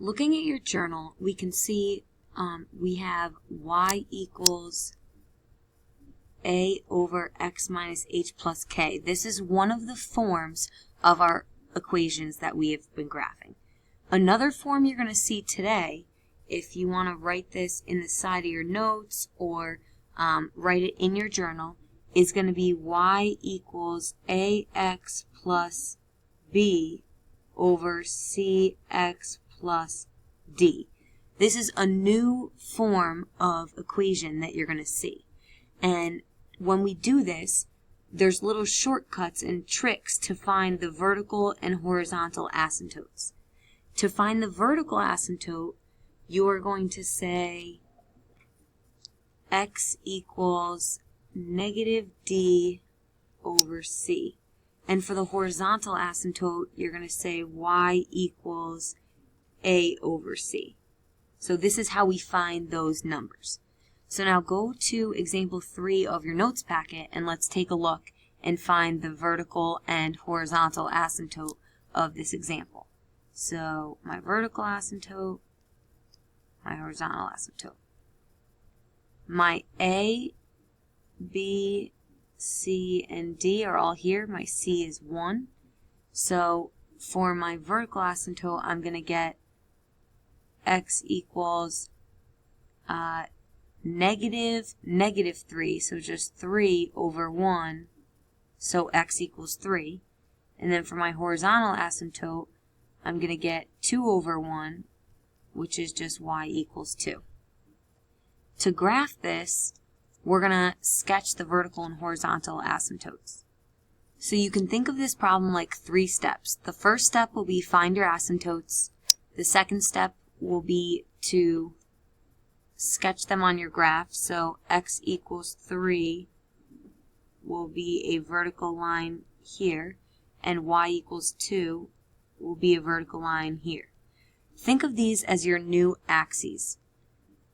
Looking at your journal, we can see we have y equals a over x minus h plus k. This is one of the forms of our equations that we have been graphing. Another form you're going to see today, if you want to write this in the side of your notes or write it in your journal, is going to be y equals ax plus b over cx plus d. This is a new form of equation that you're going to see. And when we do this, there's little shortcuts and tricks to find the vertical and horizontal asymptotes. To find the vertical asymptote, you are going to say x equals negative d over c. And for the horizontal asymptote, you're going to say y equals a over c. So this is how we find those numbers. So now go to example 3 of your notes packet and let's take a look and find the vertical and horizontal asymptote of this example. So my vertical asymptote, my horizontal asymptote. My A, B, C, and D are all here. My C is 1. So for my vertical asymptote, I'm going to get x equals negative 3, so just 3 over 1, so x equals 3. And then for my horizontal asymptote, I'm going to get 2 over 1, which is just y equals 2. To graph this, we're going to sketch the vertical and horizontal asymptotes. So you can think of this problem like 3 steps. The first step will be find your asymptotes. The second step will be to sketch them on your graph. So x equals 3 will be a vertical line here, and y equals 2 will be a vertical line here. Think of these as your new axes.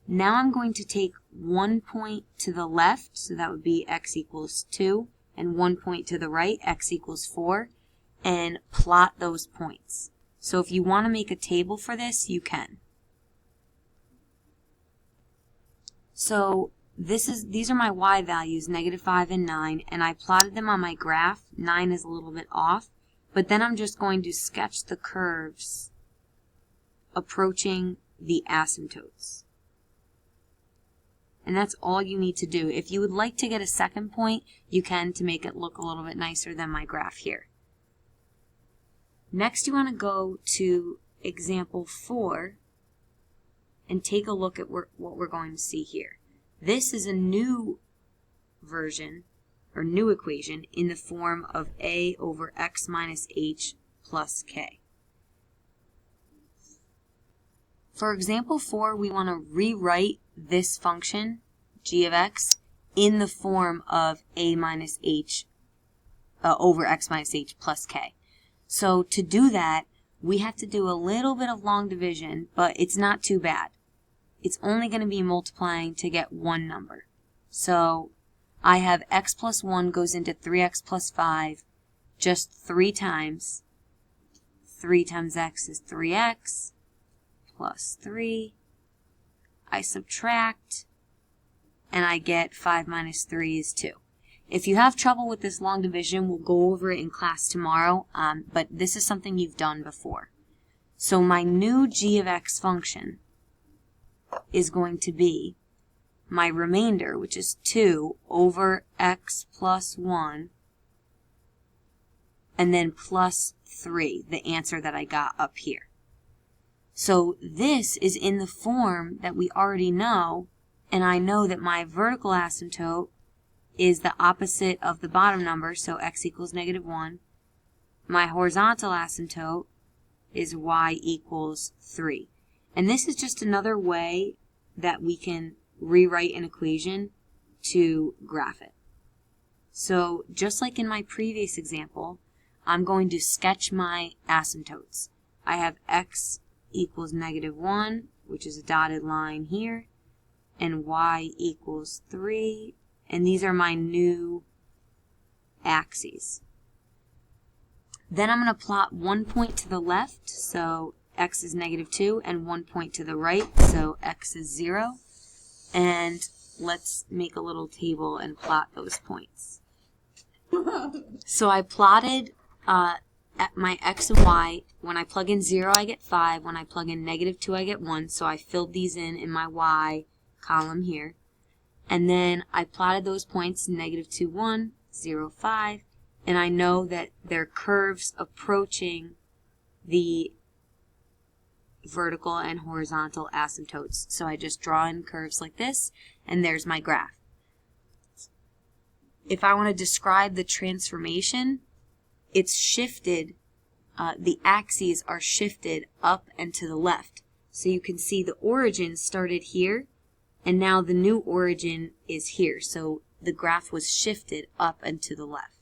Now I'm going to take 1 point to the left, so that would be x equals 2, and 1 point to the right, x equals 4, and plot those points. So if you want to make a table for this, you can. So these are my y values, -5 and 9, and I plotted them on my graph. 9 is a little bit off, but then I'm just going to sketch the curves approaching the asymptotes. And that's all you need to do. If you would like to get a second point, you can, to make it look a little bit nicer than my graph here. Next, you want to go to example 4 and take a look at what we're going to see here. This is a new version, or new equation, in the form of a over x minus h plus k. For example 4, we want to rewrite this function, g of x, in the form of a minus h over x minus h plus k. So to do that, we have to do a little bit of long division, but it's not too bad. It's only going to be multiplying to get one number. So I have x plus 1 goes into 3x plus 5 just 3 times. 3 times x is 3x plus 3. I subtract, and I get 5 minus 3 is 2. If you have trouble with this long division, we'll go over it in class tomorrow, but this is something you've done before. So my new g of x function is going to be my remainder, which is 2 over x plus 1, and then plus 3, the answer that I got up here. So this is in the form that we already know, and I know that my vertical asymptote is the opposite of the bottom number, so x equals -1. My horizontal asymptote is y equals 3. And this is just another way that we can rewrite an equation to graph it. So just like in my previous example, I'm going to sketch my asymptotes. I have x equals -1, which is a dotted line here, and y equals 3, and these are my new axes. Then I'm going to plot 1 point to the left, so x is -2, and 1 point to the right, so x is 0. And let's make a little table and plot those points. So I plotted at my x and y. When I plug in 0, I get 5. When I plug in -2, I get 1. So I filled these in my y column here. And then I plotted those points, -2, 1, 0, 5. And I know that they're curves approaching the vertical and horizontal asymptotes. So I just draw in curves like this, and there's my graph. If I want to describe the transformation, it's shifted, the axes are shifted up and to the left. So you can see the origin started here, and now the new origin is here. So the graph was shifted up and to the left.